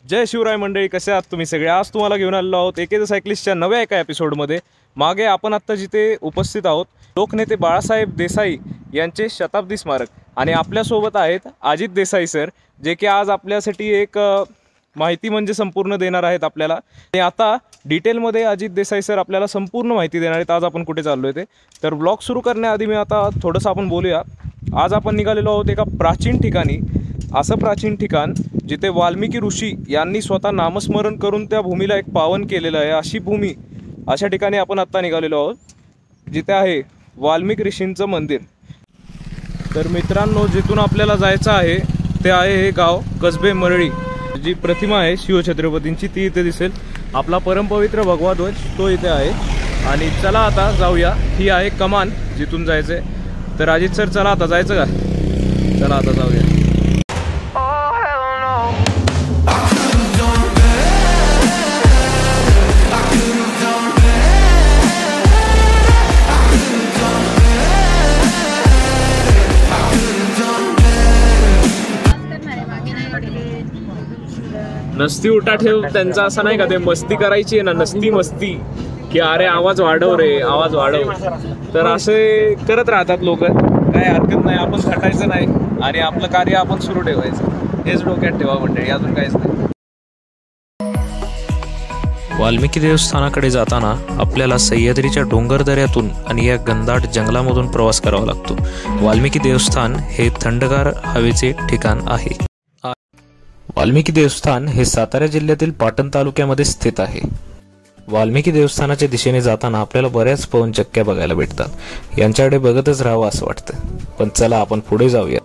जय शिवराय मंडळी, कसे आहात तुम्ही सगळे। आज तुम्हाला घेऊन आलेलो आहोत एके द सायकलिस्टच्या नव्या एका एपिसोडमध्ये। मागे आपण आत्ता जिथे उपस्थित आहोत लोकनेते बाळासाहेब देसाई यांचे शताब्दी स्मारक, आणि आपल्यासोबत आहेत अजित देसाई सर, जे की आज आपल्यासाठी एक माहिती म्हणजे संपूर्ण देणार आहेत आपल्याला। आणि आता डिटेलमध्ये अजित देसाई सर आपल्याला संपूर्ण माहिती देणार आहेत। आज आपण कुठे चाललोय ते तर ब्लॉग सुरू करण्याआधी मी आता थोडंसं आपण बोलूया। आज आपण निघालेलो आहोत एका प्राचीन ठिकाणी, असं प्राचीन ठिकाण जिथे वाल्मिकी ऋषी यांनी स्वतः नामस्मरण करून त्या भूमीला एक पावन केलेलं आहे। अशी भूमी, अशा ठिकाणी आपण आत्ता निघालेलो आहोत जिथे आहे वाल्मिकी ऋषींचं मंदिर। तर मित्रांनो, जिथून आपल्याला जायचं आहे ते आहे हे गाव कसबे मरळी। जी प्रतिमा आहे शिवछत्रपतींची ती इथे दिसेल। आपला परमपवित्र भगवा ध्वज तो इथे आहे। आणि चला आता जाऊया, ही आहे कमान जिथून जायचंय। तर अजित सर चला आता जायचं का? चला आता जाऊया। नसती उठा ठेव त्यांचा असा नाही का, ते मस्ती करायची आहे ना, नसती मस्ती की अरे आवाज वाढव रे, आवाज वाढव। तर असे करत राहतात लोक, काय हरकत नाही, आपण थटायचं नाही आणि आपलं कार्य आपण सुरू ठेवायचं, हेच डोक्यात ठेवा मंडळी, अजून काहीच नाही। वाल्मिकी देवस्थानाकडे जाताना आपल्याला सह्याद्रीच्या डोंगरदऱ्यातून आणि या घनदाट जंगलामधून प्रवास करावा लागतो। वाल्मिकी देवस्थान हे थंडगार हवेचे ठिकाण आहे। वाल्मिकी देवस्थान हे सातारा जिल्ह्यातील पाटण तालुक्यामध्ये स्थित आहे। वाल्मिकी देवस्थानाच्या दिशेने जाताना आपल्याला बऱ्याच पवनचक्क्या बघायला भेटतात। यांच्याकडे बघतच राहावं असं वाटतं, पण चला आपण पुढे जाऊया।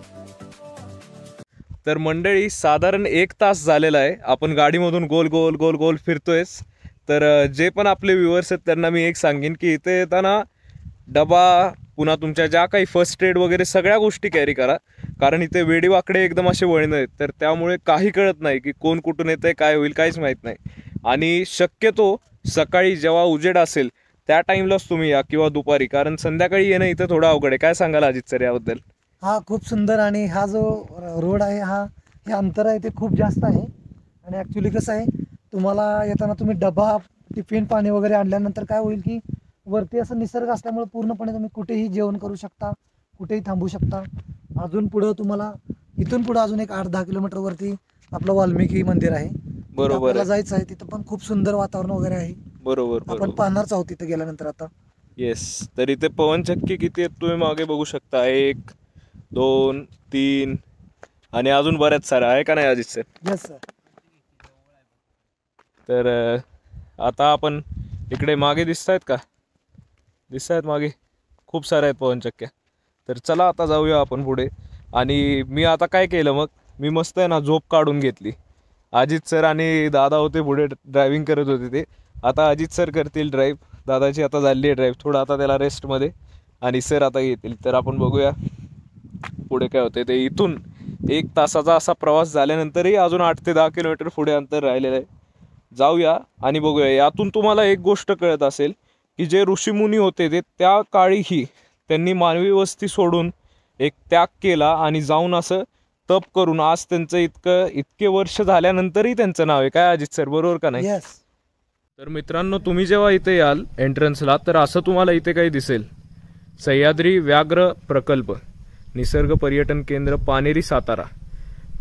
तर मंडळी, साधारण 1 तास झालेला आहे आपण गाडीमधून गोल गोल गोल गोल फिरतोयस। तर जे पण आपले व्ह्युअर्स आहेत त्यांना मी एक सांगेन की इथे येताना डबा, पुन्हा तुमच्या ज्या काही फर्स्ट एड वगैरे सगळ्या गोष्टी कॅरी करा, कारण इथे वेडीवाकडे एकदम असे वळण आहेत, तर त्यामुळे काही कळत नाही की कोण कुठून येतंय, काय होईल, काहीच माहीत नाही। आणि शक्यतो सकाळी जेव्हा उजेड असेल त्या टाईमलाच तुम्ही या, किंवा दुपारी, कारण संध्याकाळी येणं इथं थोडं अवघड आहे। काय सांगाल अजित सर याबद्दल? हा खूप सुंदर, आणि हा जो रोड आहे, हे अंतर आहे ते खूप जास्त आहे। आणि ॲक्च्युली कसं आहे, तुम्हाला येताना तुम्ही डबा, टिफिन, पाणी वगैरे आणल्यानंतर काय होईल की वरती असं निसर्ग असल्यामुळे पूर्णपणे तुम्ही कुठेही जेवण करू शकता, कुठेही थांबू शकता। अजून पुढं तुम्हाला इथून पुढं अजून एक 8-10 किलोमीटर वरती आपलं वाल्मिकी मंदिर आहे। बरोबर, आपल्याला जायचं आहे, तिथं पण खूप सुंदर वातावरण वगैरे आहे। बरोबर, आपण पाहणारच आहोत तिथे गेल्यानंतर आता। येस, तर इथे पवनचक्की किती आहेत तुम्ही मागे बघू शकता, 1 2 3 आणि अजून बऱ्याच साऱ्या आहे का नाही अजित सर? Yes sir. तर आता आपण इकडे मागे दिसतायत का? दिसतायत मागे खूप साऱ्या आहेत पवनचक्क्या। तर चला आता जाऊया आपण पुढे। आणि मी आता काय केलं, मग मी मस्त आहे ना झोप काढून घेतली। अजित सर आणि दादा होते पुढे, ड्रायव्हिंग करत होते ते। आता अजित सर करतील ड्राईव्ह, दादाची आता झाली आहे ड्राईव्ह, थोडं आता त्याला रेस्टमध्ये, आणि सर आता येतील। तर आपण बघूया पुढे काय होते ते। इथून 1 तासाचा असा प्रवास झाल्यानंतरही अजून 8 ते 10 किलोमीटर पुढे अंतर राहिलेलं आहे। जाऊया आणि बघूया। यातून तुम्हाला एक गोष्ट कळत असेल की जे ऋषीमुनी होते ते त्या काळीही त्यांनी मानवी वस्ती सोडून एक त्याग केला, आणि जाऊन असं तप करून आज त्यांचं इतके वर्ष झाल्यानंतरही त्यांचं नाव आहे। काय अजित सर, बरोबर का नाही? येस। तर मित्रांनो, तुम्ही जेव्हा इथे याल एंट्रन्सला, तर असं तुम्हाला इथे काही दिसेल, सह्याद्री व्याघ्र प्रकल्प, निसर्ग पर्यटन केंद्र पानेरी सातारा।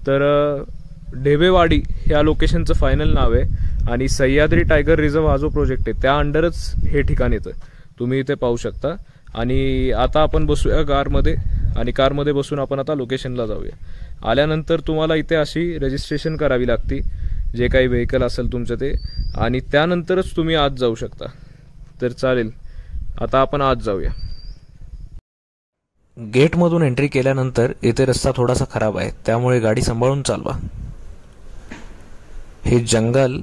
तर ढेबेवाडी ह्या लोकेशनचं फायनल नाव आहे, आणि सह्याद्री टायगर रिझर्व हा जो प्रोजेक्ट आहे त्या अंडरच हे ठिकाण येतं, तुम्ही इथे पाहू शकता। आणि आता आपण बसूया कारमध्ये, आणि कारमध्ये बसून आपण आता लोकेशनला जाऊया। आल्यानंतर तुम्हाला इथे अशी रजिस्ट्रेशन करावी लागते, जे काही व्हेकल असेल तुमचं ते, आणि त्यानंतरच तुम्ही आत जाऊ शकता। तर चालेल, आता आपण आत जाऊया। गेटमधून एंट्री केल्यानंतर इथे रस्ता थोडासा खराब आहे, त्यामुळे गाडी सांभाळून चालवा। हे जंगल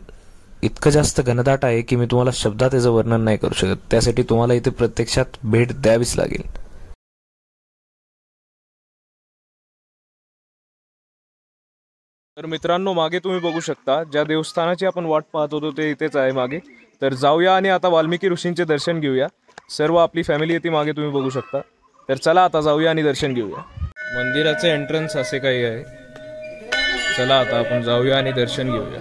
इतकं जास्त घनदाट आहे की मी तुम्हाला शब्दात याचं वर्णन नाही करू शकत, त्यासाठी तुम्हाला इथे प्रत्यक्षात भेट द्यावीच लागेल। तर मित्रांनो, मागे तुम्ही बघू शकता ज्या देवस्थानाची आपण वाट पाहत होतो ते इथेच आहे मागे। तर जाऊया आणि आता वाल्मिकी ऋषींचे दर्शन घेऊया। सर्व आपली फॅमिली येते मागे, तुम्ही बघू शकता। तर चला आता जाऊया आणि दर्शन घेऊया। मंदिराचे एंट्रन्स असे काही आहे। चला आता आपण जाऊया आणि दर्शन घेऊया.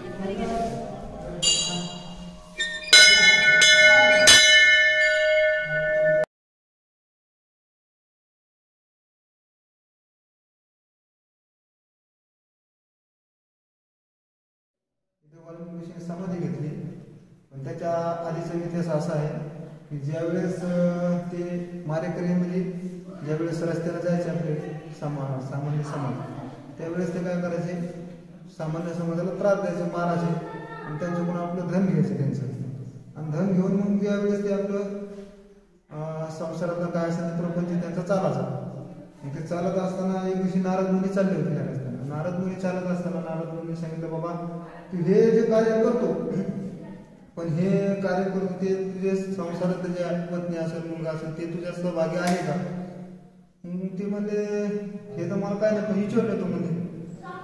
वाल्मिकी समाधी घेतली, पण त्याच्या आधीचा इतिहास असा आहे की ज्यावेळेस ते मारेकरी म्हणजे ज्यावेळेस रस्त्याला जायचे आपले सामान्य समाज, त्यावेळेस ते काय करायचे, सामान्य समाजाला त्रास द्यायचे, मारायचे आणि त्यांच्याकडून आपलं धन घ्यायचं त्यांचं. आणि धन घेऊन मग ज्यावेळेस ते आपलं संसारातलं काय असेल ते प्रपंच त्यांचा चालायचा. ते चालत असताना एक दिवशी नारद मुनी चालले होते त्या रस्त्याला. नारद मुनी चालत असताना नारद मुनी सांगितलं, बाबा तू हे जे कार्य करतो, पण हे कार्य करतो ते तुझे संसारात जे पत्नी असेल, मुलगा असेल, ते तुझ्या सहभागी आहे का? ते म्हणले हे तर मला काय नाही, पण विचारलं तो म्हणजे,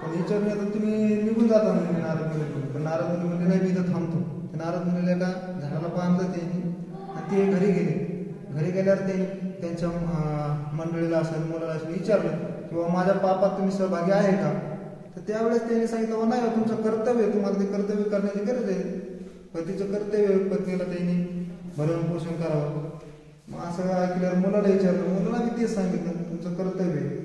पण विचारलं तर तुम्ही निघून जाता म्हणजे नारद मुनी. पण नारद मुनी म्हणजे नाही, मी इथं थांबतो. ते नारद मुनीला का झाडाला बांधलं त्यांनी आणि ते घरी गेले. घरी गेल्यावर ते त्यांच्या मंडळीला असेल, मुलाला असेल विचारलं किंवा माझ्या पापात तुम्ही सहभागी आहे का? तर त्यावेळेस त्यांनी सांगितलं, नाही तुमचं कर्तव्य, तुम्हाला ते कर्तव्य करण्याची गरज आहे. पतीचं कर्तव्य, पत्नीला त्यांनी भरण पोषण करावं. मग असं ऐकल्यावर मुलाला विचारलं, मुलाला मी तेच सांगितलं तुमचं कर्तव्य आहे.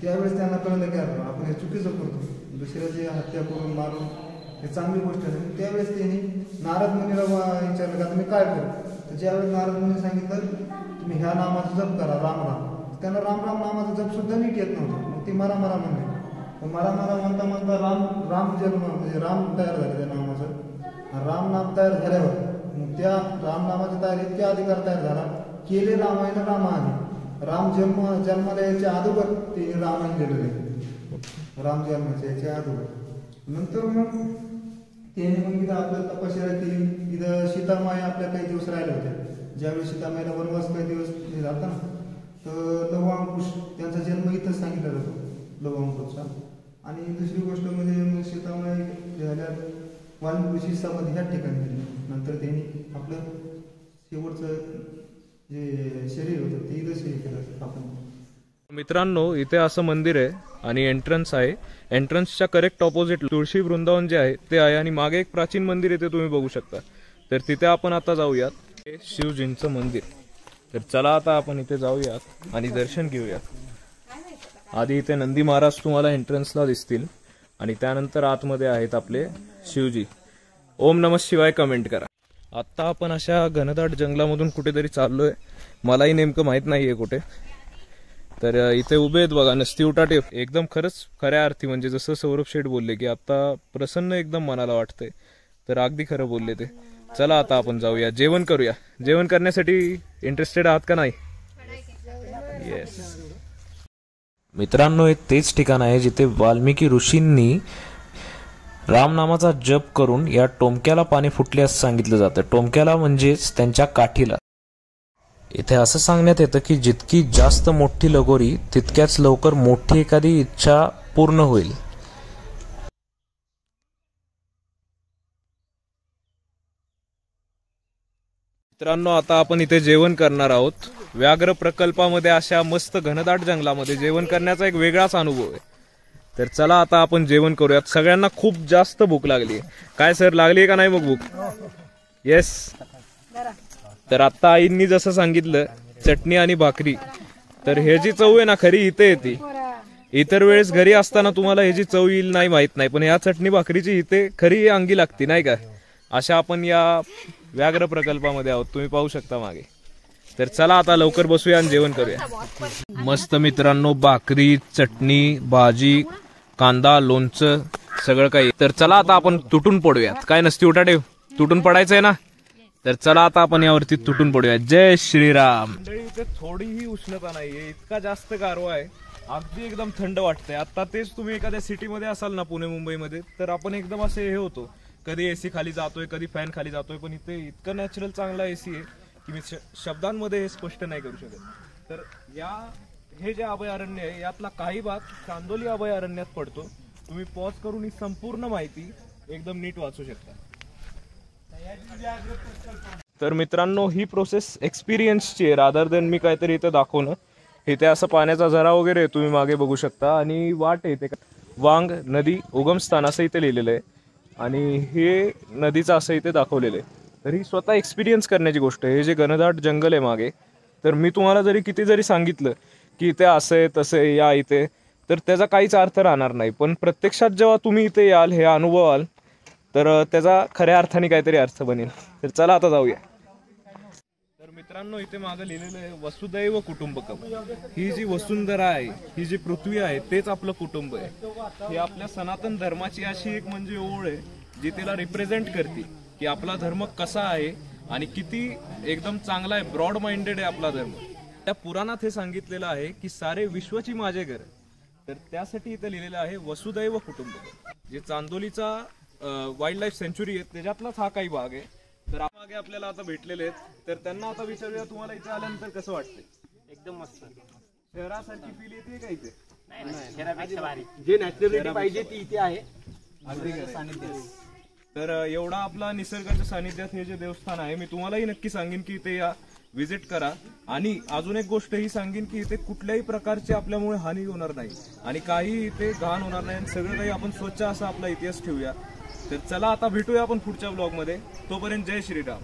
त्यावेळेस त्यांना कळलं की आपण हे चुकीचं करतो, दुसऱ्याची हत्या करून मारून हे चांगली गोष्ट नाही. त्यावेळेस त्यांनी नारद मुनीला विचारलं का तुम्ही काय करू? तर ज्यावेळेस नारद मुनी सांगितलं तुम्ही ह्या नामाचा जप करा, राम राम. त्यांना राम राम नामाचा जप सुद्धा नीट येत नव्हतं. मग ती मला म्हणले, मला म्हणता म्हणता राम जन्म म्हणजे राम तयार झाले त्या नामाचं. राम नाम तयार झाल्यावर मग त्या राम नामाच्या तयार इतके अधिकार तयार झाला, केले रामायण रामाने. राम जन्माला यायच्या अगोदर ते रामायण लिहिलेलं आहे, राम जन्माच्या याच्या अगोदर. नंतर मग त्याने मग इथं आपलं तपश्चर्या केली. इथं सीतामाई आपल्या काही दिवस राहिल्या होत्या. ज्यावेळी सीतामाईला वनवास काही दिवस जाता ना, तर लवंकुश त्यांचा जन्म इथंच सांगितला जातो, लवंकुशचा. आणि दुसरी गोष्ट म्हणजे मग सीतामाई झाल्या वाल्मिकीची समाधी ह्या ठिकाणी केली. नंतर त्यांनी आपलं शेवटचं जे शरीर होतं ते इथंच हे केलं आपण. मित्रांनो, इथे असं मंदिर आहे आणि एंट्रन्स आहे. एंट्रन्सच्या करेक्ट ऑपोजिट तुळशी वृंदावन जे आहे ते आहे आणि मागे एक प्राचीन मंदिर इथे तुम्ही बघू शकता. तर तिथे आपण आता जाऊयात. हे शिवजींचं मंदिर. तर चला आता आपण इथे जाऊयात आणि दर्शन घेऊयात. आधी इथे नंदी महाराज तुम्हाला एंट्रन्सला दिसतील आणि त्यानंतर आतमध्ये आहेत आपले शिवजी. ओम नमः शिवाय कमेंट करा. आत्ता आपण अशा घनदाट जंगलामधून कुठेतरी चाललोय, मलाही नेमकं माहित नाहीये कुठे. तर इथे उभे आहेत बघा नसती उटाटे. एकदम खरंच खऱ्या अर्थी म्हणजे जसं सौरभ शेठ बोलले की आता प्रसन्न एकदम मनाला वाटतंय, तर अगदी खरं बोलले ते. चला आता आपण जाऊया, जेवण करूया. जेवण करण्यासाठी इंटरेस्टेड आहात का नाही? येस. मित्रांनो, हे तेच ठिकाण आहे जिथे वाल्मिकी ऋषींनी रामनामाचा जप करून या टोमक्याला पाणी फुटले असं सांगितलं जातं. टोमक्याला म्हणजेच त्यांच्या काठीला. इथे असं सांगण्यात येतं की जितकी जास्त मोठी लगोरी तितक्याच लवकर मोठी एखादी इच्छा पूर्ण होईल. मित्रांनो, आता आपण इथे जेवण करणार आहोत. व्याघ्र प्रकल्पामध्ये अशा मस्त घनदाट जंगलामध्ये जेवण करण्याचा एक वेगळाच अनुभव आहे. तर चला आता आपण जेवण करूयात. सगळ्यांना खूप जास्त भूक लागली. काय सर, लागली का नाही मग भूक? येस. तर आता आईंनी जसं सांगितलं चटणी आणि भाकरी, तर ह्याची चव आहे ना खरी इथे येते. इतर वेळेस घरी असताना तुम्हाला ह्याची चव येईल नाही माहित नाही, पण ह्या चटणी भाकरीची इथे खरी अंगी लागते नाही का. अशा आपण या व्याघ्र प्रकल्पामध्ये आहोत, तुम्ही पाहू शकता मागे. तर चला आता लवकर बसूया आणि जेवण करूया. मस्त मित्रांनो, भाकरी, चटणी, भाजी, कांदा, लोणचं, सगळं काही. तर चला आता आपण तुटून पडूयात. काय नसती उठाटे, तुटून पडायचंय ना. तर चला आता आपण यावरती तुटून पडूया. जय श्रीराम. इथे थोडीही उष्णता नाहीये, इतका जास्त गारवा आहे, अगदी एकदम थंड वाटतंय. आता तेच तुम्ही एखाद्या सिटीमध्ये असाल ना, पुणे मुंबईमध्ये, तर आपण एकदम असे हे होतो, कधी एसी खाली जातोय कधी फॅन खाली जातोय. पण इथे इतकं नॅचरल चांगला एसी आहे की मी शब्दांमध्ये हे स्पष्ट नाही करू शकत. तर हे जे अभयारण्य आहे यातला काही भाग चांदोली अभयारण्यात पडतो. तुम्ही पॉज करून ही संपूर्ण माहिती एकदम नीट वाचू शकता. तर मित्रांनो, ही प्रोसेस एक्सपिरियन्सची आहे रादर देन मी काहीतरी इथे दाखवणं. इथे असं पाण्याचा झरा वगैरे तुम्ही मागे बघू शकता आणि वाट आहे. इथे वांग नदी उगमस्थान असं इथे लिहिलेलं आहे आणि हे नदीचं असं इथे दाखवलेलं आहे. तर ही स्वतः एक्सपिरियन्स करण्याची गोष्ट आहे. हे जे घनदाट जंगल आहे मागे, तर मी तुम्हाला जरी किती जरी सांगितलं की इथे असं आहे तसं आहे या इथे, तर त्याचा काहीच अर्थ राहणार नाही. पण प्रत्यक्षात जेव्हा तुम्ही इथे याल, हे अनुभवाल, तर त्याचा खऱ्या अर्थाने काहीतरी अर्थ बनेल. तर चला आता जाऊया. तर मित्रांनो, इथे मागं लिहिलेलं आहे वसुदैव कुटुंबकम. ही जी वसुंधरा आहे, ही जी पृथ्वी आहे, तेच आपलं कुटुंब आहे. ही आपल्या सनातन धर्माची अशी एक म्हणजे ओळ आहे जी तिला रिप्रेझेंट करते की आपला धर्म कसा आहे आणि किती एकदम चांगला आहे, ब्रॉड माइंडेड आहे आपला धर्म. त्या पुराणात हे सांगितलेलं आहे की सारे विश्वची माझे घर. तर त्यासाठी इथं लिहिलेलं आहे वसुदैव कुटुंबकम. जे चांदोलीचा वाईल्ड लाईफ सेंच्युरी आहे त्याच्यातलाच हा काही भाग आहे. तर मागे आपल्याला आता भेटलेले आहेत, तर त्यांना आता विचारूया तुम्हाला इथे आल्यानंतर कसं वाटतंय? एकदम मस्त. शहरासारखी फील येते का इथे? शहरापेक्षा भारी. जे नॅचरलिटी पाहिजे ती इथे आहे. तर एवढा आपला निसर्गाच्या सानिध्यात हे जे देवस्थान आहे, मी तुम्हालाही नक्की सांगेन की इथे या, विजिट करा. आणि अजून एक गोष्ट ही सांगेन की इथे कुठल्याही प्रकारची आपल्यामुळे हानी होणार नाही आणि काही इथे घाण होणार नाही. सगळं काही आपण स्वच्छ असा आपला इतिहास ठेवूया. तर चला आता भेटूया आपण पुढच्या ब्लॉगमध्ये. तोपर्यंत जय श्रीराम.